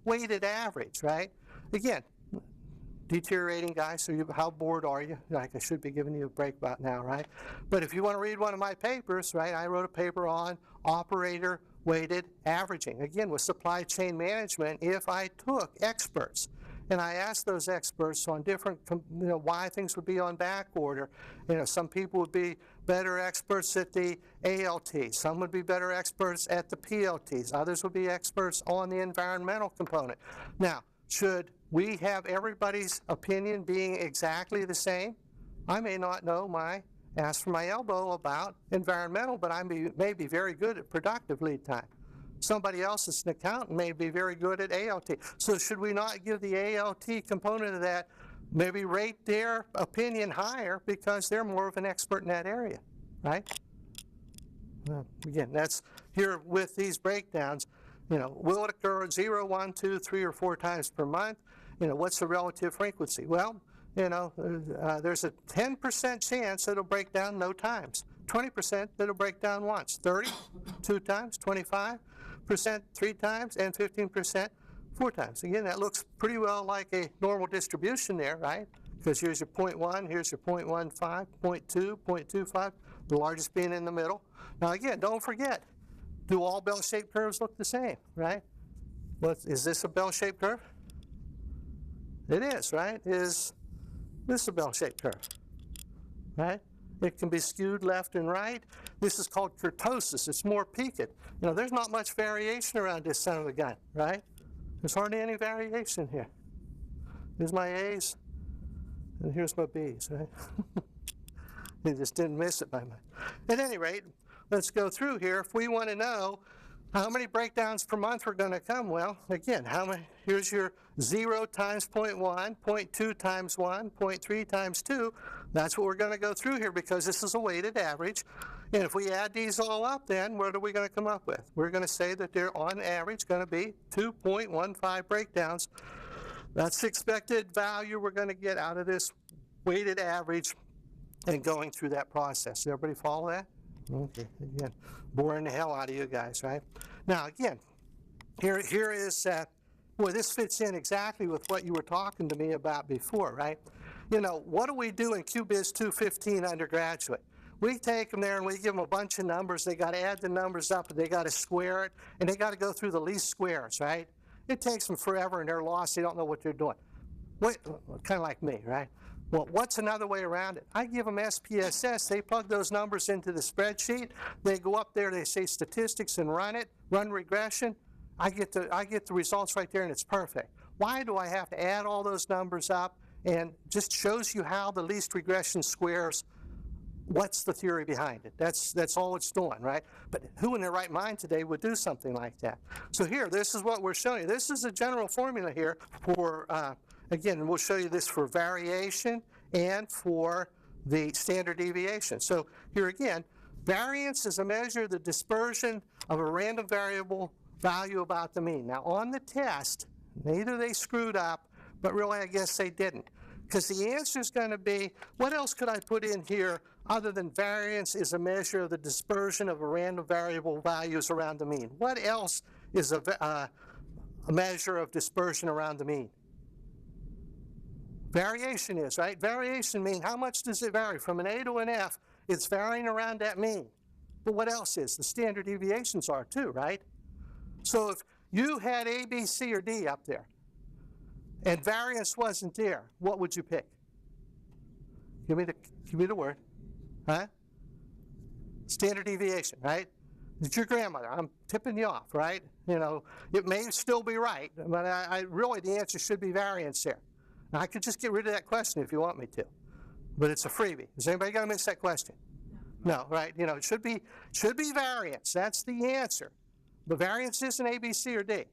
weighted average, right? Again, deteriorating, guys, so how bored are you? Like, I should be giving you a break about now, right? But if you want to read one of my papers, right, I wrote a paper on operator weighted averaging. Again, with supply chain management, if I took experts and I asked those experts on different, why things would be on back order. Some people would be better experts at the ALT. Some would be better experts at the PLTs. Others would be experts on the environmental component. Now, should we have everybody's opinion being exactly the same? I may not know my ask for my elbow about environmental, but I may be very good at productive lead time. Somebody else that's an accountant may be very good at ALT. So should we not give the ALT component of that, maybe rate their opinion higher because they're more of an expert in that area, right? Again, that's here with these breakdowns. Will it occur 0, 1, 2, 3, or 4 times per month? What's the relative frequency? Well, there's a 10% chance it'll break down no times. 20% that'll break down once. 30, 2 times. 25%, 3 times. And 15%, 4 times. Again, that looks pretty well like a normal distribution there, right? Because here's your 0.1, here's your 0.15, 0.2, 0.25, the largest being in the middle. Now again, don't forget, do all bell-shaped curves look the same, right? Is this a bell-shaped curve? It is, right? Is this a bell-shaped curve, right? It can be skewed left and right. This is called kurtosis. It's more peaked. There's not much variation around this son of a gun, right? There's hardly any variation here. Here's my A's, and here's my B's, right? You just didn't miss it by much. At any rate, let's go through here. If we want to know how many breakdowns per month are going to come, well, again, here's your 0 times 0.1, 0.2 times 1, 0.3 times 2. That's what we're going to go through here because this is a weighted average. And if we add these all up, then what are we going to come up with? We're going to say that they're on average going to be 2.15 breakdowns. That's the expected value we're going to get out of this weighted average and going through that process. Does everybody follow that? Okay, again, boring the hell out of you guys, right? Now, again, here is, boy, this fits in exactly with what you were talking to me about before, right? What do we do in QBiz 215 undergraduate? We take them there and we give them a bunch of numbers. They got to add the numbers up and they got to square it and they got to go through the least squares, right? It takes them forever and they're lost. They don't know what they're doing. Kind of like me, right? Well, what's another way around it? I give them SPSS. They plug those numbers into the spreadsheet. They go up there, they say statistics and run regression. I get the results right there and it's perfect. Why do I have to add all those numbers up? And just shows you how the least regression squares. What's the theory behind it? That's all it's doing, right? But who in their right mind today would do something like that? So here, this is what we're showing you. This is a general formula here for, again, we'll show you this for variation and for the standard deviation. So here again, variance is a measure of the dispersion of a random variable value about the mean. Now on the test, neither they screwed up, but really I guess they didn't. Because the answer is going to be, what else could I put in here other than variance is a measure of the dispersion of a random variable values around the mean? What else is a measure of dispersion around the mean? Variation is, right? Variation means how much does it vary? From an A to an F, it's varying around that mean. But what else is? The standard deviations are too, right? So if you had A, B, C, or D up there, and variance wasn't there, what would you pick? Give me the word. Huh? Standard deviation, right? It's your grandmother. I'm tipping you off, right? It may still be right, but I really the answer should be variance there. Now, I could just get rid of that question if you want me to, but it's a freebie. Is anybody going to miss that question? No, right? It should be variance. That's the answer. But variance isn't A, B, C, or D.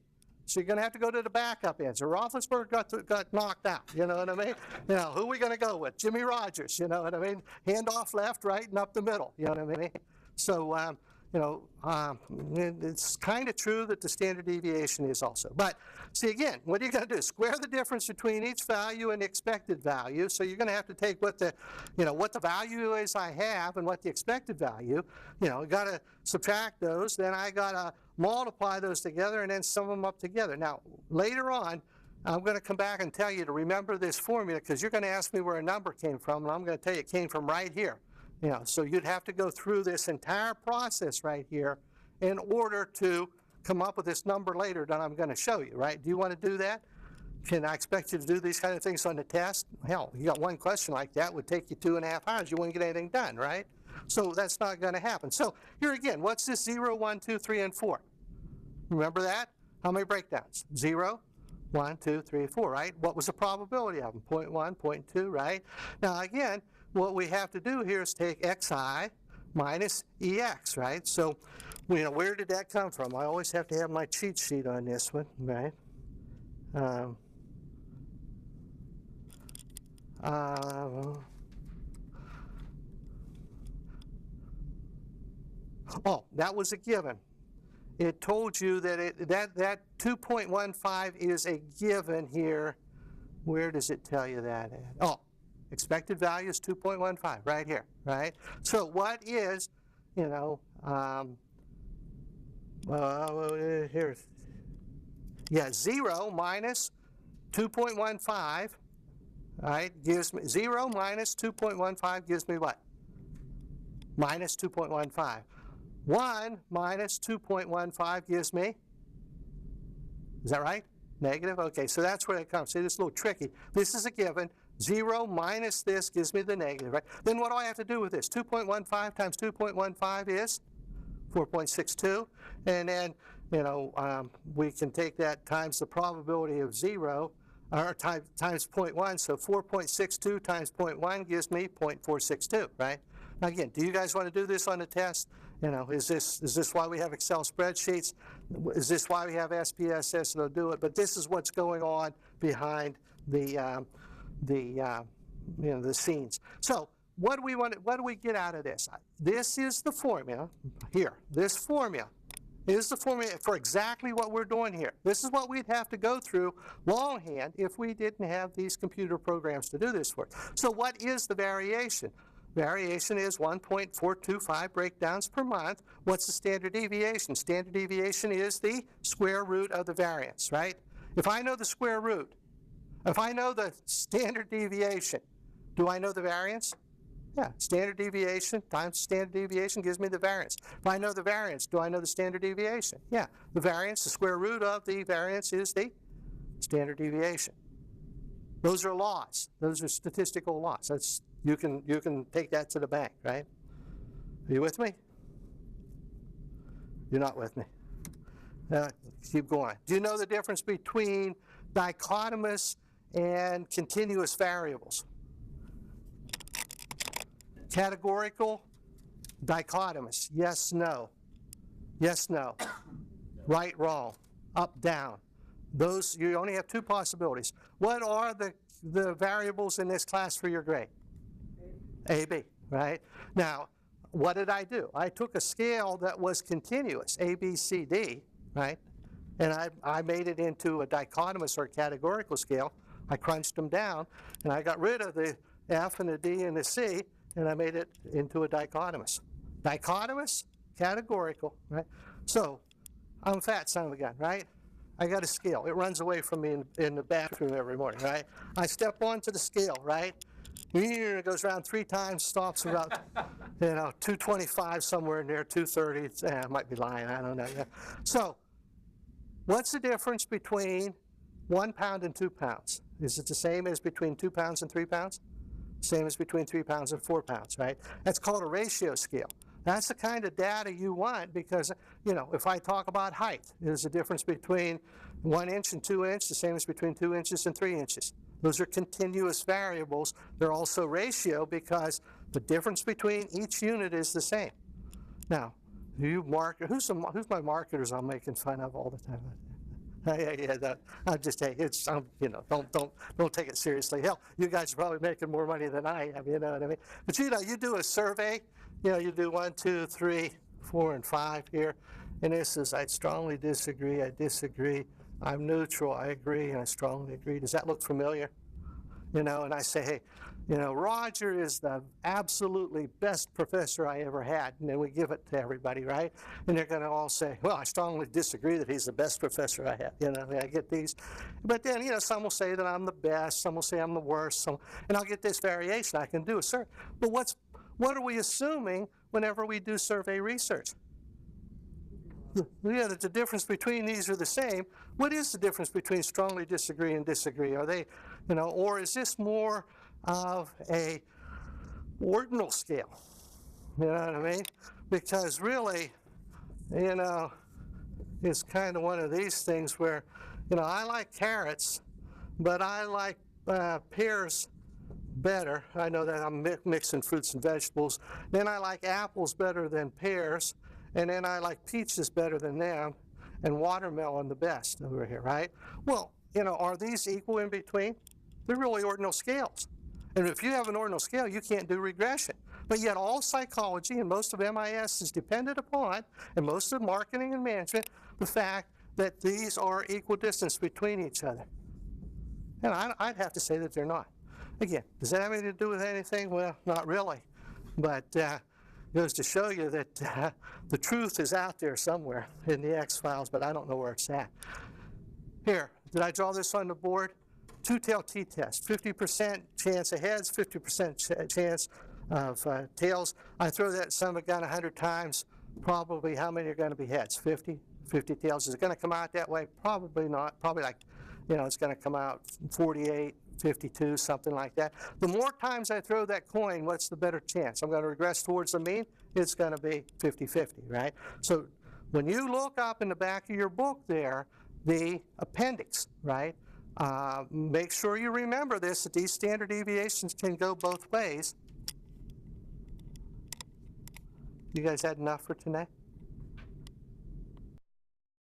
So you're going to have to go to the backup answer. Roethlisberger got knocked out, you know what I mean? Who are we going to go with? Jimmy Rogers, you know what I mean? Hand off left, right, and up the middle, you know what I mean? So, it's kind of true that the standard deviation is also. But see, again, what are you going to do? Square the difference between each value and the expected value. So you're going to have to take what the value is I have and what the expected value. You got to subtract those. Then I got to multiply those together and then sum them up together. Now, later on, I'm going to come back and tell you to remember this formula, because you're going to ask me where a number came from, and I'm going to tell you it came from right here. So you'd have to go through this entire process right here in order to come up with this number later that I'm going to show you, right? Do you want to do that? Can I expect you to do these kind of things on the test? Hell, you got one question like that, would take you 2.5 hours. You wouldn't get anything done, right? So that's not going to happen. So here again, what's this 0, 1, 2, 3, and 4? Remember that? How many breakdowns? 0, 1, 2, 3, 4, right? What was the probability of them? 0.1, 0.2, right? Now again, what we have to do here is take xi minus ex, right? So, where did that come from? I always have to have my cheat sheet on this one, right? Oh, that was a given. It told you that that 2.15 is a given here. Where does it tell you that at? Oh, expected value is 2.15 right here, right? So what is, here, yeah, 0 minus 2.15, right, gives me 0 minus 2.15 gives me what? Minus 2.15. 1 minus 2.15 gives me, is that right? Negative? Okay, so that's where it comes. See, this is a little tricky. This is a given. 0 minus this gives me the negative, right? Then what do I have to do with this? 2.15 times 2.15 is 4.62. And then, we can take that times the probability of 0, or times 0.1. So 4.62 times 0.1 gives me 0.462, right? Now again, do you guys want to do this on the test? Is this why we have Excel spreadsheets? Is this why we have SPSS to do it? But this is what's going on behind the scenes. So what do we get out of this? This is the formula here. This formula is the formula for exactly what we're doing here. This is what we'd have to go through longhand if we didn't have these computer programs to do this for. So what is the variation? Variation is 1.425 breakdowns per month. What's the standard deviation? Standard deviation is the square root of the variance, right? If I know the square root, if I know the standard deviation, do I know the variance? Yeah, standard deviation times standard deviation gives me the variance. If I know the variance, do I know the standard deviation? Yeah, the variance, the square root of the variance is the standard deviation. Those are laws. Those are statistical laws. That's you can take that to the bank, right? Are you with me? You're not with me. Keep going. Do you know the difference between dichotomous and continuous variables? Categorical, dichotomous. Yes, no. Yes, no. Right, wrong. Up, down. Those, you only have two possibilities. What are the variables in this class for your grade? A, B, right? Now, what did I do? I took a scale that was continuous, A, B, C, D, right? And I made it into a dichotomous or categorical scale. I crunched them down, and I got rid of the F and the D and the C, and I made it into a dichotomous. Dichotomous, categorical, right? So, I'm a fat son of a gun, right? I got a scale. It runs away from me in the bathroom every morning, right? I step onto the scale, right? It goes around 3 times, stops about, 225 somewhere in there, 230. I might be lying, I don't know. Yeah. So, what's the difference between 1 pound and 2 pounds? Is it the same as between 2 pounds and 3 pounds? Same as between 3 pounds and 4 pounds, right? That's called a ratio scale. That's the kind of data you want because, if I talk about height, there's a difference between 1 inch and 2 inches, the same as between 2 inches and 3 inches. Those are continuous variables. They're also ratio because the difference between each unit is the same. Now, who's my marketers I'm making fun of all the time? I'll just say it's don't take it seriously. Hell, you guys are probably making more money than I am. You know what I mean? But you do a survey. You do 1, 2, 3, 4, and 5 here. And this is, I strongly disagree, I disagree, I'm neutral, I agree, and I strongly agree. Does that look familiar? You know, and I say, hey, you know, Roger is the absolutely best professor I ever had. And then we give it to everybody, right? And they're going to all say, well, I strongly disagree that he's the best professor I had. You know, I get these. But then, you know, some will say that I'm the best, some will say I'm the worst, and I'll get this variation. I can do a certain. But what are we assuming whenever we do survey research? Yeah, that the difference between these are the same. What is the difference between strongly disagree and disagree? Are they, you know, or is this more of a ordinal scale? You know what I mean? Because really, you know, it's kind of one of these things where, you know, I like carrots, but I like pears better. I know that I'm mixing fruits and vegetables. Then I like apples better than pears. And then I like peaches better than them, and watermelon the best over here, right? Well, you know, are these equal in between? They're really ordinal scales. And if you have an ordinal scale, you can't do regression. But yet all psychology and most of MIS is dependent upon, and most of marketing and management, the fact that these are equal distance between each other. And I'd have to say that they're not. Again, does that have anything to do with anything? Well, not really. But goes to show you that the truth is out there somewhere in the X-files, but I don't know where it's at. Here, did I draw this on the board? Two-tailed t-test, 50% chance of heads, 50% chance of tails. I throw that sum of gun 100 times, probably how many are going to be heads? 50? 50 tails. Is it going to come out that way? Probably not. Probably like, you know, it's going to come out 48, 52, something like that. The more times I throw that coin, what's the better chance? I'm going to regress towards the mean. It's going to be 50-50, right? So when you look up in the back of your book there, the appendix, right? Make sure you remember this, that these standard deviations can go both ways. You guys had enough for tonight?